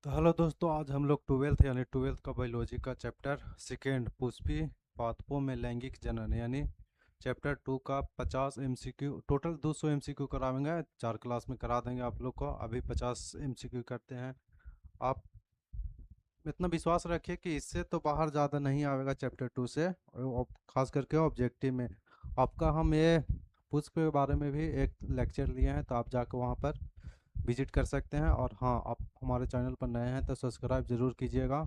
तो हेलो दोस्तों, आज हम लोग ट्वेल्थ का बायोलॉजी का चैप्टर सेकेंड पुष्पी पादपों में लैंगिक जनन यानी चैप्टर 2 का 50 एमसीक्यू, टोटल 200 एमसीक्यू कराएंगे। 4 क्लास में करा देंगे आप लोग को। अभी 50 एमसीक्यू करते हैं। आप इतना विश्वास रखिए कि इससे तो बाहर ज़्यादा नहीं आएगा चैप्टर 2 से, और खास करके ऑब्जेक्टिव में। आपका हम ये पुष्प के बारे में भी एक लेक्चर लिए हैं, तो आप जाकर वहाँ पर विजिट कर सकते हैं। और हाँ, आप हमारे चैनल पर नए हैं तो सब्सक्राइब ज़रूर कीजिएगा।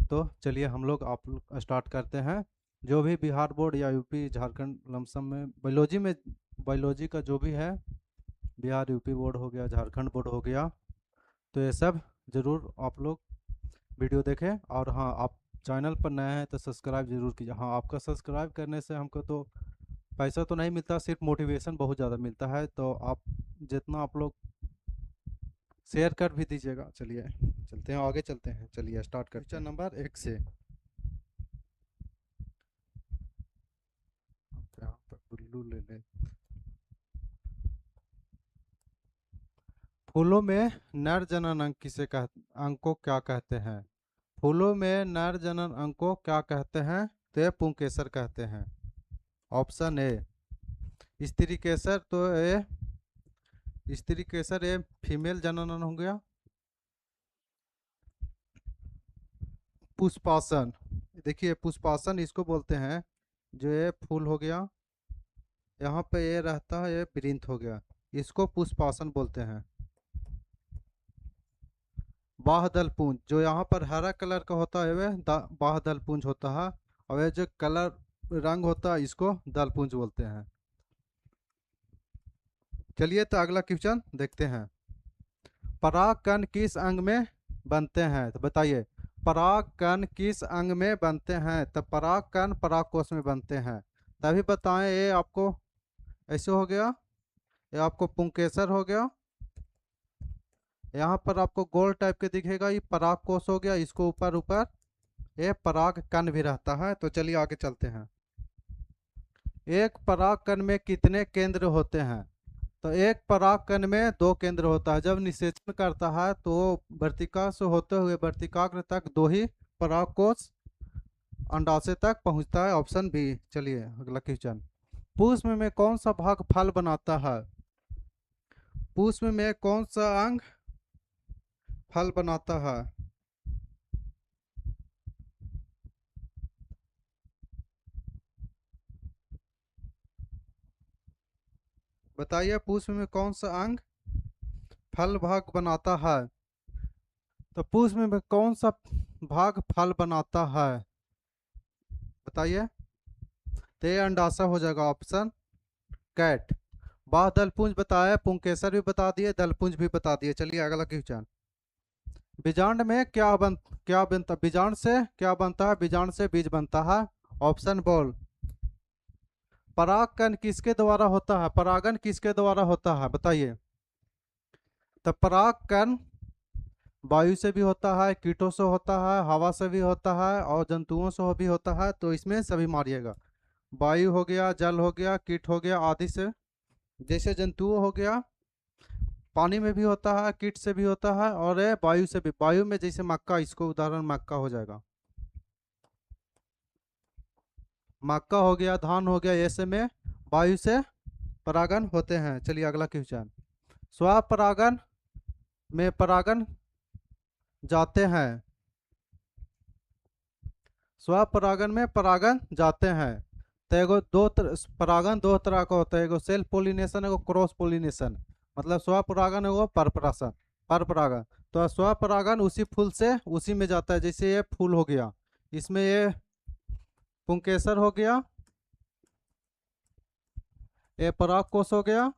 तो चलिए हम लोग आप स्टार्ट करते हैं। जो भी बिहार बोर्ड या यूपी झारखंड लमसम में बायोलॉजी का जो भी है, बिहार यूपी बोर्ड हो गया, झारखंड बोर्ड हो गया, तो ये सब ज़रूर आप लोग वीडियो देखें। और हाँ, आप चैनल पर नए हैं तो सब्सक्राइब ज़रूर कीजिए। हाँ, आपका सब्सक्राइब करने से हमको तो पैसा तो नहीं मिलता, सिर्फ मोटिवेशन बहुत ज़्यादा मिलता है। तो आप जितना आप लोग शेयर कर भी दीजिएगा। चलिए चलते हैं, आगे चलते हैं। चलिए स्टार्ट करते हैं क्वेश्चन नंबर 1 से। यहाँ पर बुल्लू ले ले। फूलों में नर जनन अंग को क्या कहते हैं? फूलों में नर जनन अंग को क्या कहते हैं? तो ये पुंकेसर कहते हैं। ऑप्शन ए स्त्री केसर, तो ये स्त्री केसर ये फीमेल जनन हो गया। पुष्पासन, देखिए पुष्पासन इसको बोलते हैं। जो ये फूल हो गया, यहाँ पे ये रहता है, ये वृंत हो गया, इसको पुष्पासन बोलते हैं। बाह्यदल पुंज, जो यहाँ पर हरा कलर का होता है वह बाह्यदल पुंज होता है। और ये जो कलर रंग होता है इसको दल पुंज बोलते हैं। चलिए तो अगला क्वेश्चन देखते हैं। परागकण किस अंग में बनते हैं? तो बताइए, परागकण किस अंग में बनते हैं? तो परागकण परागकोश में बनते हैं। तभी बताएं, ये आपको ऐसे हो गया, ये आपको पुंकेसर हो गया। यहाँ पर आपको गोल टाइप के दिखेगा, ये पराग कोष हो गया। इसको ऊपर ऊपर ये पराग कण भी रहता है। तो चलिए आगे चलते हैं। एक पराग कण में कितने केंद्र होते हैं? तो एक पराग कण में 2 केंद्र होता है। जब निषेचन करता है तो वर्तिका से होते हुए वर्तिकाग्र तक 2 ही पराग कोष अंडाशय तक पहुंचता है। Option B. चलिए अगला क्वेश्चन। पुष्प में कौन सा भाग फल बनाता है? पुष्प में कौन सा अंग फल बनाता है? बताइए, पुष्प में कौन सा अंग फल भाग बनाता है? तो पुष्प में कौन सा भाग फल बनाता है? बताइए। तो ये अंडाशय हो जाएगा, ऑप्शन कैट। बाह दलपुंज बताया, पुंकेसर भी बता दिए, दलपुंज भी बता दिए। चलिए अगला क्वेश्चन। बीजांड में क्या बनता, बीजांड से क्या बनता है? बीजांड से बीज बनता है। ऑप्शन बोल। परागकण किसके द्वारा होता है? परागन किसके द्वारा होता है? बताइए। तो परागकण वायु से भी होता है, कीटों से होता है, हवा से भी होता है, और जंतुओं से भी होता है। तो इसमें सभी मारिएगा। वायु हो गया, जल हो गया, कीट हो गया, आदि से। जैसे जंतुओं हो गया, पानी में भी होता है, कीट से भी होता है, और ये वायु से भी। वायु में जैसे मक्का, इसको उदाहरण मक्का हो जाएगा। मक्का हो गया, धान हो गया, ऐसे में वायु से परागन होते हैं। चलिए अगला क्वेश्चन। स्वपरागन में परागन जाते हैं, स्वपरागन में परागन जाते हैं। तो एगो परागन 2 तरह का होता है, एगो सेल्फ पोलिनेशन, एगो क्रॉस पोलिनेशन। मतलब स्वपरागन एगो परपराशन, परपरागन। तो स्वपरागन उसी फूल से उसी में जाता है। जैसे ये फूल हो गया, इसमें ये पुंकेसर हो गया, ये पराग कोष हो गया,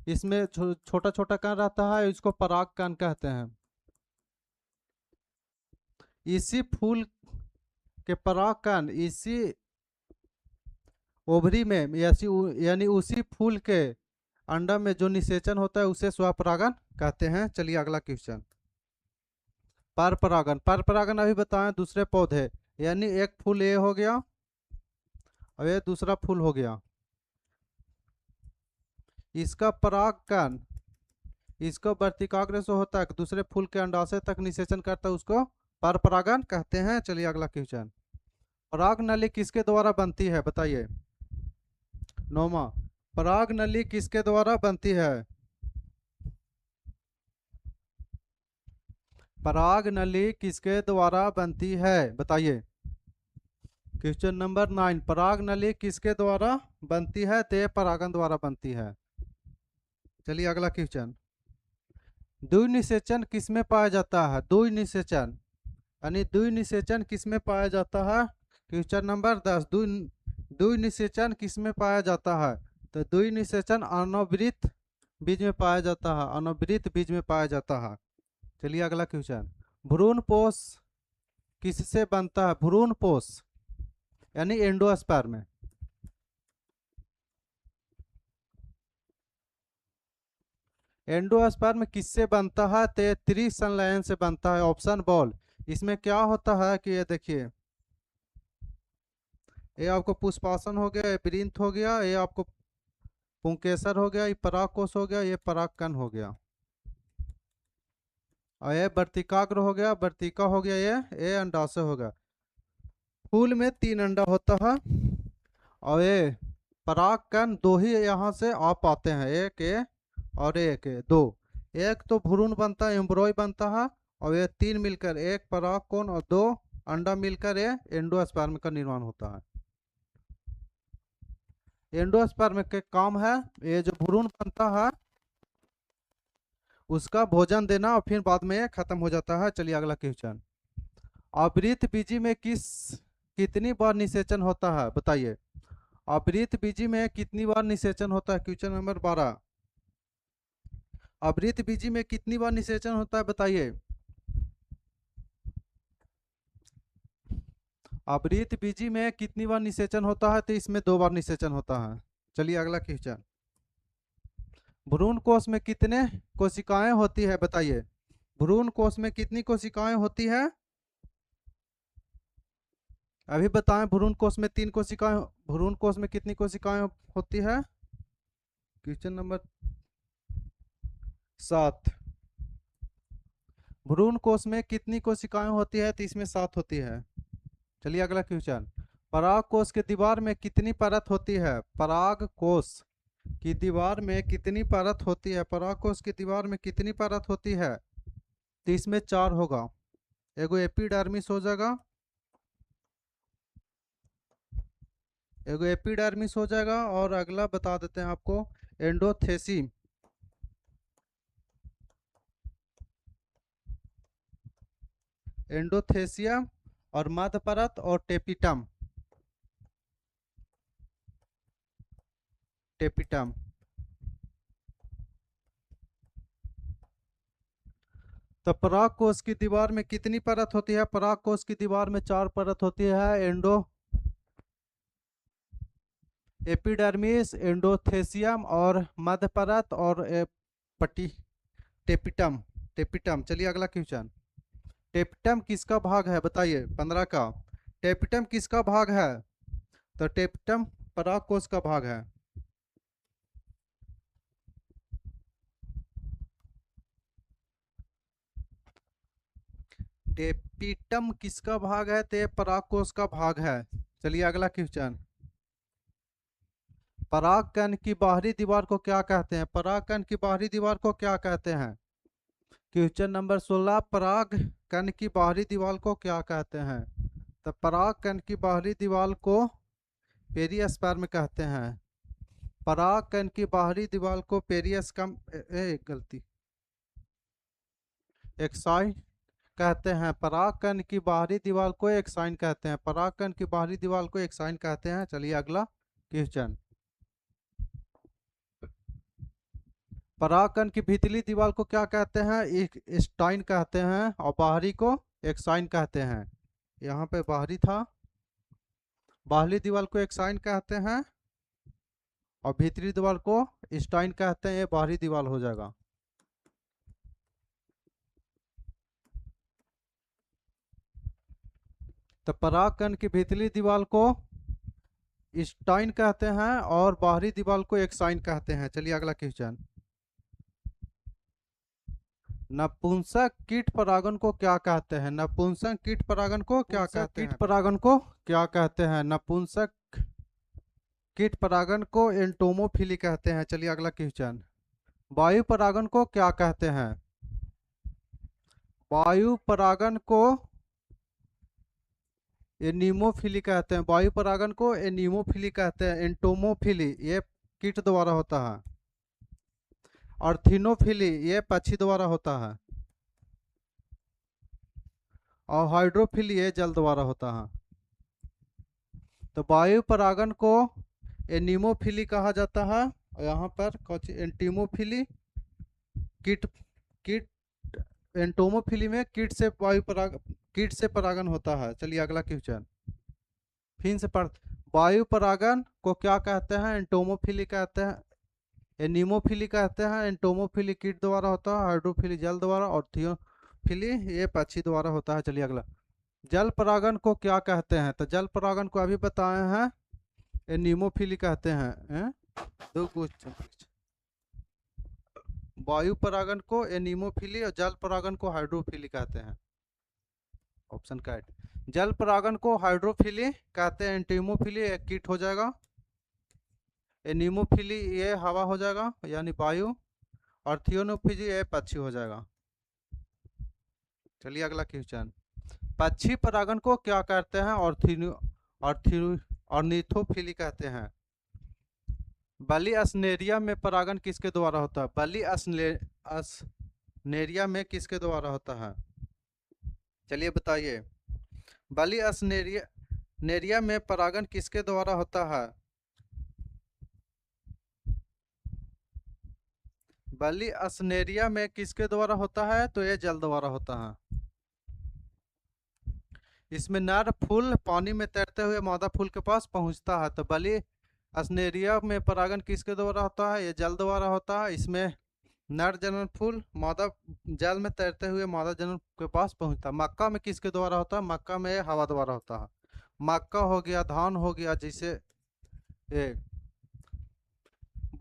इसमें छोटा छोटा कण रहता है, इसको पराग कण कहते हैं। इसी फूल के पराग कण इसी ओवरी में यानी उसी फूल के अंडा में जो निषेचन होता है उसे स्वपरागन कहते हैं। चलिए अगला क्वेश्चन। पर परागन, पर परागन अभी बताएं दूसरे पौधे, यानी एक फूल ये हो गया और ये दूसरा फूल हो गया। इसका परागकण इसको वर्तिकाग्र से होता है, दूसरे फूल के अंडाशय तक निषेचन करता है, उसको पर परागण कहते हैं। चलिए अगला क्वेश्चन, पराग नली किसके द्वारा बनती है बताइए। नौमा, पराग नली किसके द्वारा बनती है? पराग नली किसके द्वारा बनती है बताइए। क्वेश्चन नंबर 9, पराग नली किसके द्वारा बनती है? ते परागन द्वारा बनती है। चलिए अगला क्वेश्चन, द्वि निषेचन किसमें पाया जाता है? द्वि निषेचन यानी द्वि निषेचन किसमें पाया जाता है? क्वेश्चन नंबर 10, द्वि निषेचन किसमें पाया जाता है? तो द्वि निषेचन अनवृत बीज में पाया जाता है, अनवृत बीज में पाया जाता है। चलिए अगला क्वेश्चन, भ्रूणपोष किससे बनता है? भ्रूणपोष यानी एंडोस्पर्म। एंडोस्पर्म किससे बनता है? ते त्रिसंलयन से बनता है। Option ball. इसमें क्या होता है कि ये देखिए, ये आपको पुष्पासन हो गया, ये प्रिंथ हो गया, ये आपको पुंकेसर हो गया, ये परागकोश हो गया, ये परागकण हो गया, और ये वर्तिकाग्र हो गया, वर्तिका हो गया, ये अंडाशय हो गया। फूल में 3 अंडा होता है, और ये परागकण 2 ही यहाँ से आ पाते हैं, एक ये और एक ये 2। एक तो भ्रूण बनता है, एम्ब्रॉय बनता है, और ये 3 मिलकर, एक परागकण और 2 अंडा मिलकर ये एंडोस्पर्म का निर्माण होता है। एंडोस्पर्म के काम है, ये जो भ्रूण बनता है उसका भोजन देना, और फिर बाद में ये खत्म हो जाता है। चलिए अगला क्वेश्चन, आवृत बीजी में कितनी बार निषेचन होता है बताइए। आवृत बीजी में कितनी बार निषेचन होता है? क्वेश्चन नंबर 12, आवृत बीजी में कितनी बार निषेचन होता है बताइए। आवृत बीजी में कितनी बार निषेचन होता है? तो इसमें 2 बार निषेचन होता है। चलिए अगला क्वेश्चन, भ्रूण कोश में कितने कोशिकाएं होती है बताइए। भ्रूण कोश में कितनी कोशिकाएं होती है? अभी बताएं, भ्रूण कोश में 3 कोशिकाएं, भ्रूण कोश में कितनी कोशिकाएं होती है? क्वेश्चन नंबर 7, भ्रूण कोश में कितनी कोशिकाएं होती है? तो इसमें 7 होती है। चलिए अगला क्वेश्चन, पराग कोश के दीवार में कितनी परत होती है? पराग कोश की दीवार में कितनी परत होती है? पराग कोश की दीवार में कितनी परत होती है? तो इसमें 4 होगा। एगो एपिडर्मिस हो जाएगा, एगो एपिडर्मिस हो जाएगा, और अगला बता देते हैं आपको, एंडोथेसिम, एंडोथेसियम, और मध्य परत, और टेपिटम, टेपिटम। तो पराग कोश की दीवार में कितनी परत होती है? पराग कोश की दीवार में 4 परत होती है, एपिडर्मिस, एंडोथेसियम, और मध्य परत, और पट्टी, टेपिटम, टेपिटम। चलिए अगला क्वेश्चन, टेपिटम किसका भाग है बताइए। 15 का, टेपिटम किसका भाग है? तो टेपिटम पराग कोश का भाग है। टेपिटम किसका भाग है? तो पराग कोश का भाग है। चलिए अगला क्वेश्चन, परागकण की बाहरी दीवार को क्या कहते हैं? परागकण की बाहरी दीवार को क्या कहते हैं? क्वेश्चन नंबर 16, परागकण की बाहरी दीवार को क्या कहते हैं? तो परागकण की बाहरी दीवार को पेरिस्पर्म कहते हैं। परागकण की बाहरी दीवार को पेरिस्कम गलती एक्साइन कहते हैं। परागकण की बाहरी दीवार को एक्साइन कहते हैं। परागकण की बाहरी दीवार को एक्साइन कहते हैं। चलिए अगला क्वेश्चन, परागकण की भीतरी दीवार को क्या कहते हैं? एक स्टाइन कहते हैं, और बाहरी को एक्साइन कहते हैं। यहाँ पे बाहरी था, बाहरी दीवार को एक्साइन कहते हैं, और भीतरी दीवार को स्टाइन कहते हैं। ये बाहरी दीवार हो जाएगा। तो परागकण की भीतरी दीवार को स्टाइन कहते हैं, और बाहरी दीवार को एक्साइन कहते हैं। चलिए अगला क्वेश्चन, नपुंसक कीट परागन को क्या कहते हैं? नपुंसक कीट परागन को क्या नपुंसक कहते कीट हैं? परागन को क्या कहते हैं? नपुंसक कीट परागन को एंटोमोफिली कहते हैं। चलिए अगला क्वेश्चन। वायु परागन को क्या कहते हैं? वायु परागन को एनीमोफिली कहते हैं। वायु परागन को एनीमोफिली कहते हैं। एंटोमोफिली ये कीट द्वारा होता है। और थिनोफिली ये पक्षी द्वारा होता है। और हाइड्रोफिली ये जल द्वारा होता है। तो वायु परागन को एनीमोफिली कहा जाता है और यहाँ पर एंटीमोफिली कीट कीट एंटोमोफिली में कीट से परागन होता है। चलिए अगला क्वेश्चन फिर से पढ़। वायु परागन को क्या कहते हैं? एंटोमोफिली कहते हैं। एनीमोफिली कहते हैं। एंटोमोफिली कीट द्वारा होता है। हाइड्रोफिली जल द्वारा और थियोफिली ये पक्षी द्वारा होता है। चलिए अगला। जल परागन को क्या कहते हैं? तो जल परागन को अभी बताए हैं एनीमोफिली कहते हैं। दो क्वेश्चन। वायु परागन को एनीमोफिली और जल परागन को हाइड्रोफिली कहते हैं। Option correct. जल परागन को हाइड्रोफिली कहते हैं। एंटीमोफिली एक कीट हो जाएगा। एनीमोफिली ये हवा हो जाएगा यानी वायु। और थियोनोफिली ये पक्षी हो जाएगा। चलिए अगला क्वेश्चन। पक्षी परागन को क्या कहते हैं? ऑर्निथोफिली कहते हैं। बली अस्नेरिया में परागन किसके द्वारा होता है? बली अस्नेरिया में किसके द्वारा होता है? चलिए बताइए। बली अस्नेरिया में परागन किसके द्वारा होता है? बली अस्नेरिया में किसके द्वारा होता है? तो ये जल द्वारा होता है। इसमें नर फूल पानी में तैरते हुए मादा फूल के पास पहुंचता है। तो बली अस्नेरिया में परागन किसके द्वारा होता है? ये जल द्वारा होता है। इसमें नर जनन फूल मादा जल में तैरते हुए मादा जनन के पास पहुंचता है। मक्का में किसके द्वारा होता है? मक्का में हवा द्वारा होता है। मक्का हो गया, धान हो गया, जैसे ये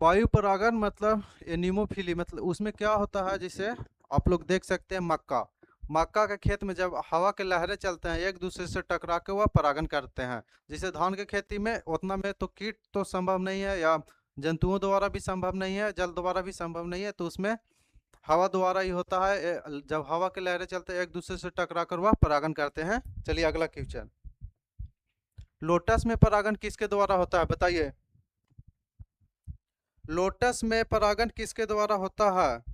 वायु परागन मतलब एनीमोफिली मतलब उसमें क्या होता है? जैसे आप लोग देख सकते हैं मक्का के खेत में जब हवा के लहरें चलते हैं एक दूसरे से टकरा के वह परागन करते हैं। जैसे धान के खेती में उतना में तो कीट तो संभव नहीं है या जंतुओं द्वारा भी संभव नहीं है, जल द्वारा भी संभव नहीं है, तो उसमें हवा द्वारा ही होता है। जब हवा के लहरें चलते हैं एक दूसरे से टकरा कर वह परागन करते हैं। चलिए अगला क्वेश्चन। लोटस में परागन किसके द्वारा होता है? बताइए। लोटस में परागन किसके द्वारा होता है?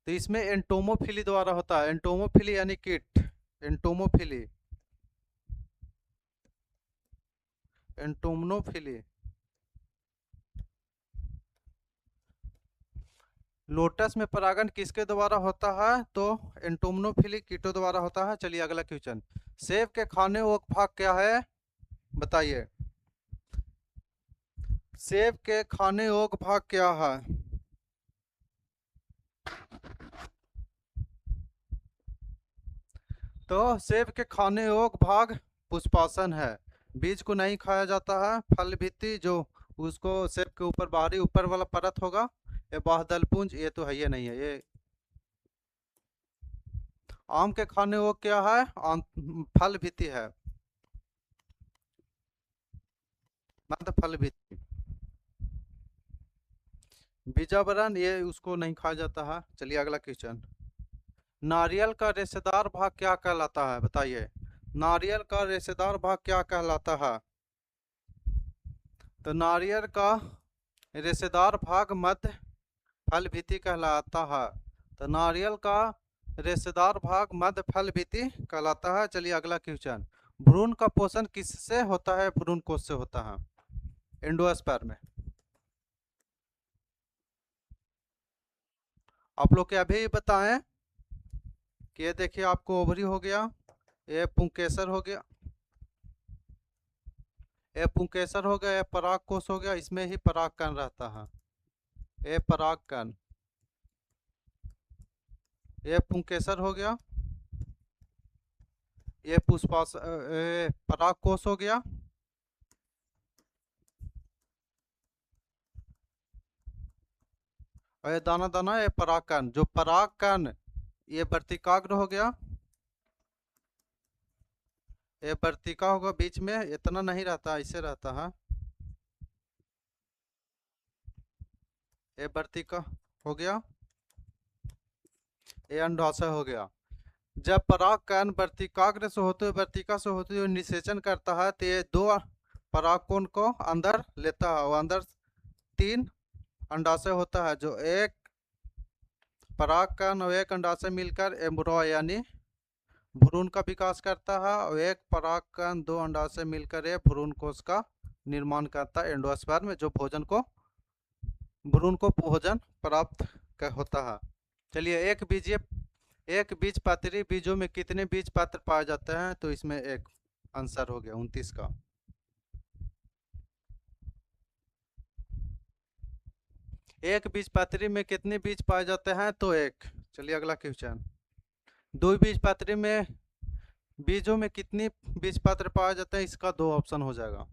तो इसमें एंटोमोफिली द्वारा होता है। एंटोमोफिली यानी कीट। एंटोमोफिली एंटोमनोफिली। लोटस में परागन किसके द्वारा होता है? तो एंटोमनोफिली कीटों द्वारा होता है। चलिए अगला क्वेश्चन। सेब के खाने योग्य भाग क्या है? बताइए। सेब के खाने योग्य भाग क्या है? तो सेब के खाने योग्य भाग पुष्पासन है। बीज को नहीं खाया जाता है। फल भित्ति जो उसको सेब के ऊपर बाहरी ऊपर वाला परत होगा, ये बाह्यदल पुंज, ये तो है ये नहीं है ये। आम के खाने योग्य क्या है? फल भित्ति है, मतलब फल भित्ति। बीजावरण ये उसको नहीं खाया जाता है। चलिए अगला क्वेश्चन। नारियल का रेशेदार भाग क्या कहलाता है? बताइए। नारियल का रेशेदार भाग क्या कहलाता है? तो नारियल का रेशेदार भाग मध्य फल भित्ति कहलाता है। तो नारियल का रेशेदार भाग मध्य फल भित्ति कहलाता है। चलिए अगला क्वेश्चन। भ्रूण का पोषण किससे होता है? भ्रूण कोश से होता है, एंडोस्पर्म में। आप लोग के अभी बताएं कि ये देखिए आपको ओवरी हो गया, ये पुंकेसर हो गया, ये पुंकेसर हो गया, ये पराग कोश हो गया, इसमें ही पराग कण रहता है। ये पराग कण, ये पुंकेसर हो गया, ये पराग कोश हो गया, और ये दाना दाना ये परागकण, जो परागकण ये वर्तिकाग्र हो गया, ये वर्तिका होगा बीच में, इतना नहीं रहता, ऐसे रहता है, ये वर्तिका हो गया, ये अंडाशय हो गया। जब परागकण वर्तिकाग्र से होते हुए वर्तिका से होते हुए निषेचन करता है तो ये दो परागकण को अंदर लेता है और अंदर 3 अंडाशय होता है, जो एक परागकण और एक अंडाशय मिलकर एम्ब्रॉय यानी भ्रूण का विकास करता है, और एक परागकण 2 अंडाशय मिलकर ये भ्रूण कोश का निर्माण करता है एंडोस्पर्म में, जो भोजन को भ्रूण को भोजन प्राप्त होता है। चलिए, एक बीज पात्री बीजों में कितने बीज पात्र पाए जाते हैं, तो इसमें एक आंसर हो गया 29 का। एक बीज पात्री में कितने बीज पाए जाते हैं, तो एक। चलिए अगला क्वेश्चन, 2 बीज पात्री में बीजों में कितनी बीज पात्र पाए जाते हैं, इसका 2 ऑप्शन हो जाएगा।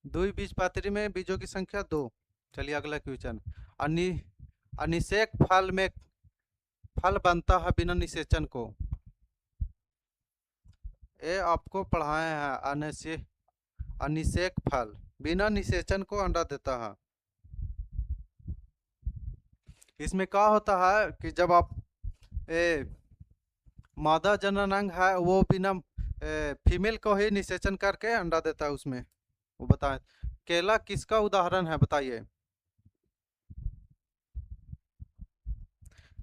दो बीज पात्री में बीजों की संख्या 2। चलिए अगला क्वेश्चन, अनिषेक फल में फल बनता है बिना निषेचन को, ये आपको पढ़ाए हैं। अनिषेक फल बिना निषेचन को अंडा देता है। इसमें क्या होता है कि जब आप मादा जननांग है वो बिना फीमेल को ही निषेचन करके अंडा देता है उसमें, वो बताएं। केला किसका उदाहरण है, बताइए।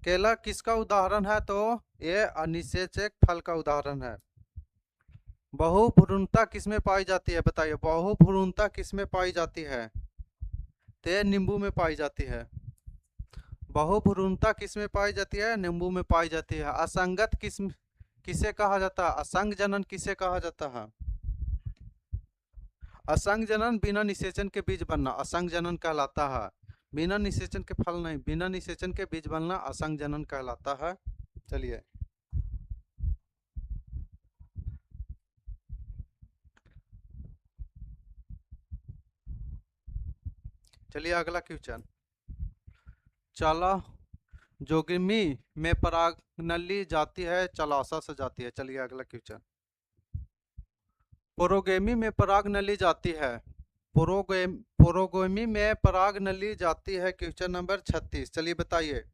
केला किसका उदाहरण है, तो ये अनिषेचक फल का उदाहरण है। बहुभ्रूणता किसमें पाई जाती है, बताइए। बहुभ्रूणता किसमें पाई जाती है, तो नींबू में पाई जाती है। बहुभ्रूणता किसमें पाई जाती है, नींबू में पाई जाती है। असंगत किसे कहा जाता है, असंग जनन किसे कहा जाता है। असंग जनन बिना निषेचन के बीज बनना असंग जनन कहलाता है। बिना निषेचन के फल नहीं, बिना निषेचन के बीज बनना असंग जनन कहलाता है। चलिए चलिए अगला क्वेश्चन, चला जोगिमी में परागनली जाती है चलासा से जाती है। चलिए अगला क्वेश्चन, पोरोगेमी में परागनली जाती है, पोरोगेमी में परागनली जाती है। Question number 36। चलिए बताइए,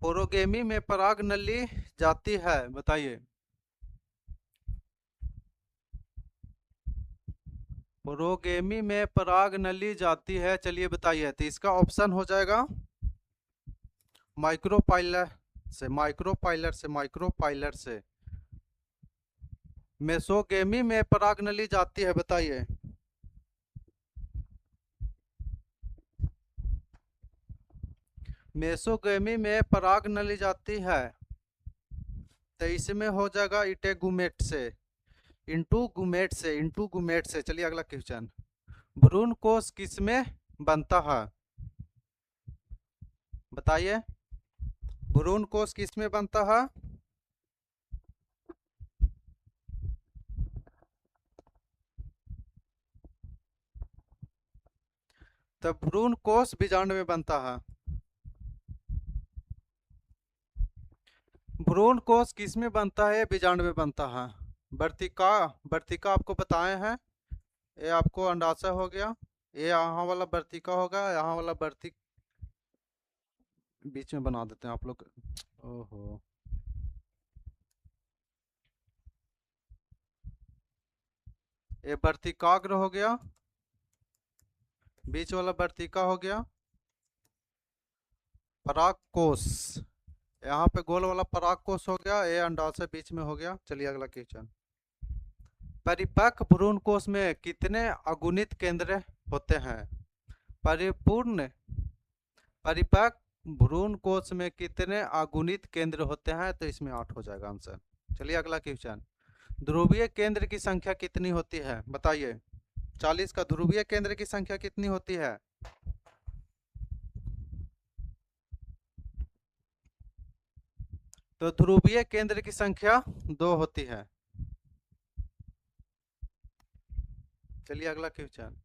पोरोगेमी में परागनली जाती है, बताइए। पोरोगेमी में परागनली जाती है, चलिए बताइए। तो इसका ऑप्शन हो जाएगा माइक्रोपाइलर से, माइक्रोपाइलर से। मेसोगेमी में परागनली जाती है, बताइए। मेसोगेमी में परागनली जाती है, तो इसमें हो जाएगा इटेगुमेट से, इंटू गुमेट से। चलिए अगला क्वेश्चन, भ्रूण कोश किसमें बनता है, बताइए। भ्रूण कोश किसमें बनता है, तो भ्रूण कोश बीजांड में बनता है। भ्रूण कोश किसमें बनता है, बीजांड में बनता है। वर्तिका आपको बताए हैं, ये आपको अंडाशय हो गया, ये यहाँ वाला वर्तिका होगा, यहाँ वाला वर्तिक बीच में बना देते हैं आप लोग। ओहो, ये वर्तिकाग्र हो गया, बीच वाला वर्तिका हो गया, पराग कोश, यहाँ पे गोल वाला पराग कोश हो गया, ये अंडाशय बीच में हो गया। चलिए अगला क्वेश्चन, परिपक्व भ्रूण कोश में कितने अगुणित केंद्र होते हैं, परिपक्व भ्रूण कोश में कितने अगुणित केंद्र होते हैं, तो इसमें 8 हो जाएगा आंसर। चलिए अगला क्वेश्चन, ध्रुवीय केंद्र की संख्या कितनी होती है, बताइए। 40 का ध्रुवीय केंद्र की संख्या कितनी होती है, तो ध्रुवीय केंद्र की संख्या 2 होती है। चलिए अगला क्वेश्चन,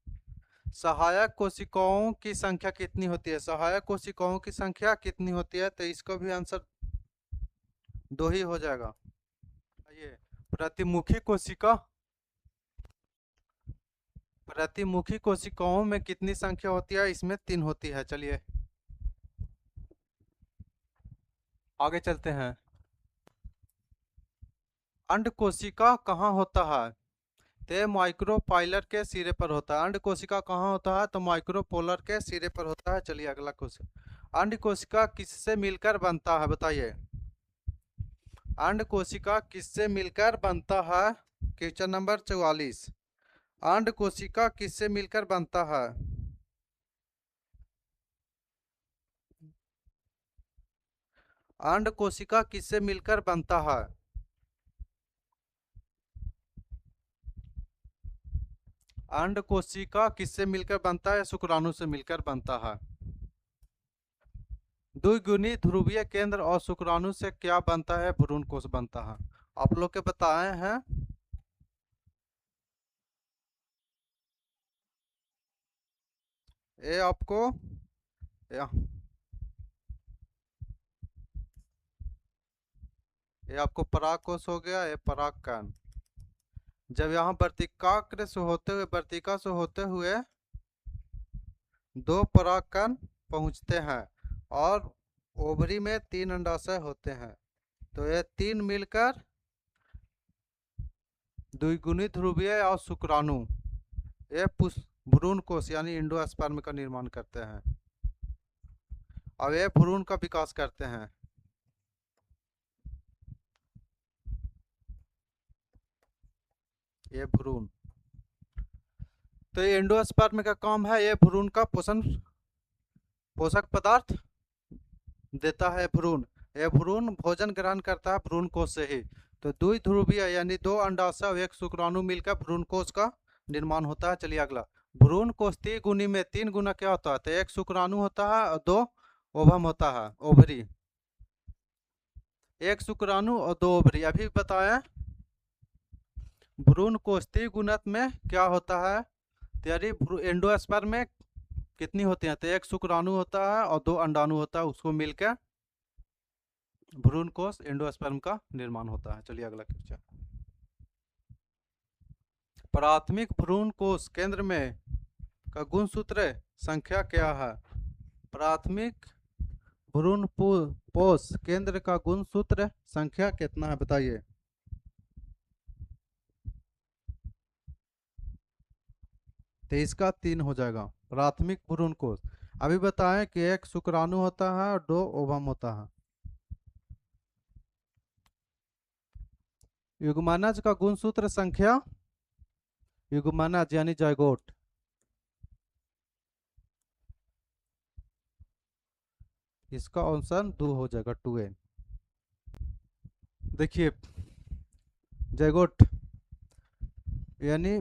सहायक कोशिकाओं की संख्या कितनी होती है? सहायक कोशिकाओं की संख्या कितनी होती है? तो इसको भी आंसर 2 ही हो जाएगा। ये प्रतिमुखी कोशिका, प्रतिमुखी कोशिकाओं में कितनी संख्या होती है? इसमें 3 होती है। चलिए आगे चलते हैं। अंड कोशिका कहाँ होता है? तो माइक्रोपाइलर के सिरे पर होता है। अंड कोशिका कहाँ होता है? तो माइक्रोपोलर के सिरे पर होता है। चलिए अगला क्वेश्चन। अंड कोशिका किससे मिलकर बनता है? बताइए। अंड कोशिका किससे मिलकर बनता है? Question number 44। अंड कोशिका किससे मिलकर बनता है? अंड कोशिका किससे मिलकर बनता है? अंड कोशिका किससे मिलकर बनता है? शुक्राणु से मिलकर बनता है। द्विगुणी ध्रुवीय केंद्र और शुक्राणु से क्या बनता है? भ्रूण कोश बनता है। आप लोग के बताए हैं। ये आपको या, ये आपको पराग कोश हो गया, ये पराग कण। जब यहाँ वर्तिकाग्र से होते हुए, वर्तिका से होते हुए 2 पराग कण पहुंचते हैं और ओवरी में 3 अंडाशय होते हैं। तो ये 3 मिलकर द्विगुणी ध्रुवीय और शुक्राणु ये भ्रूण कोश यानी एंडोस्पर्म का निर्माण करते हैं। अब ये भ्रूण का विकास करते हैं। ये भ्रूण, तो ये एंडोस्पर्म का काम है, ये भ्रूण का पोषक पदार्थ देता है भ्रूण। ये भ्रूण भोजन ग्रहण करता है भ्रूण कोश से ही। तो द्विध्रुवीय यानी 2 अंडाशय और 1 शुक्राणु मिलकर भ्रूण कोश का निर्माण होता है। चलिए अगला। भ्रूण कोश त्रिगुणी में 3 गुना क्या होता है? तो 1 शुक्राणु होता है और 2 ओवम होता है, ओवरी। 1 शुक्राणु और 2 ओवरी। अभी बताया भ्रूण कोश त्रिगुणत में क्या होता है? यानी एंडोस्पर्म में कितनी होती हैं? तो 1 शुक्राणु होता है और 2 अंडाणु होता है, उसको मिलकर भ्रूण कोश एंडोस्पर्म का निर्माण होता है। चलिए अगला क्वेश्चन। प्राथमिक भ्रूण कोश केंद्र में का गुणसूत्र संख्या क्या है? प्राथमिक भ्रूण कोश केंद्र का गुणसूत्र संख्या कितना है? बताइए। तो इसका 3 हो जाएगा। प्राथमिक भ्रूण कोश। अभी बताएं कि 1 शुक्राणु होता है और 2 ओवम होता है। युग्मनज का गुणसूत्र संख्या, युग्मनज यानी जायगोट, इसका ऑप्शन 2 हो जाएगा, 2n। देखिए जायगोट यानी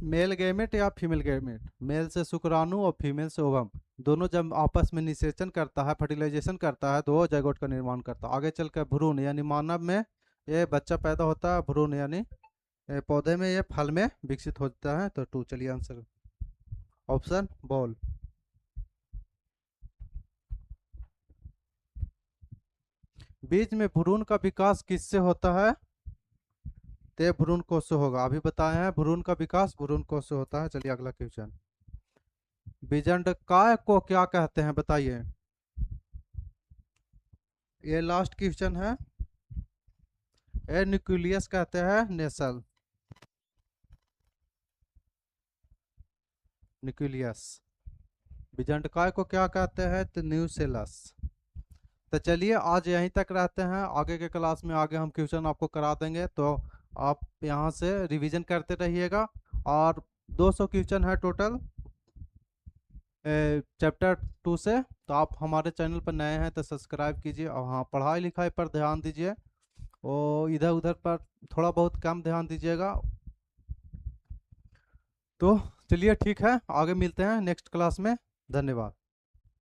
मेल गैमेट या फीमेल गैमेट, मेल से शुक्राणु और फीमेल से ओवम, दोनों जब आपस में निषेचन करता है, फर्टिलाइजेशन करता है, तो वो जायगोट का निर्माण करता है। आगे चलकर भ्रूण यानी मानव में ये बच्चा पैदा होता है, भ्रूण यानी पौधे में ये फल में विकसित होता है। तो 2। चलिए आंसर ऑप्शन बॉल। बीज में भ्रूण का विकास किससे होता है? ते भ्रूण कोश से होगा। अभी बताए हैं भ्रूण का विकास भ्रूण कोश से होता है। चलिए अगला क्वेश्चन। बीजांडकाय को क्या कहते हैं? बताइए। ये लास्ट क्वेश्चन है। ए न्यूक्लियस कहते हैं, नेसल न्यूक्लियस। बीजांडकाय को क्या कहते हैं? तो न्यूसेलस। तो चलिए आज यहीं तक रहते हैं। आगे के क्लास में आगे हम क्वेश्चन आपको करा देंगे, तो आप यहाँ से रिवीजन करते रहिएगा। और 200 क्वेश्चन है टोटल चैप्टर 2 से। तो आप हमारे चैनल पर नए हैं तो सब्सक्राइब कीजिए और हाँ, पढ़ाई लिखाई पर ध्यान दीजिए और इधर उधर पर थोड़ा बहुत कम ध्यान दीजिएगा। तो चलिए ठीक है, आगे मिलते हैं नेक्स्ट क्लास में। धन्यवाद।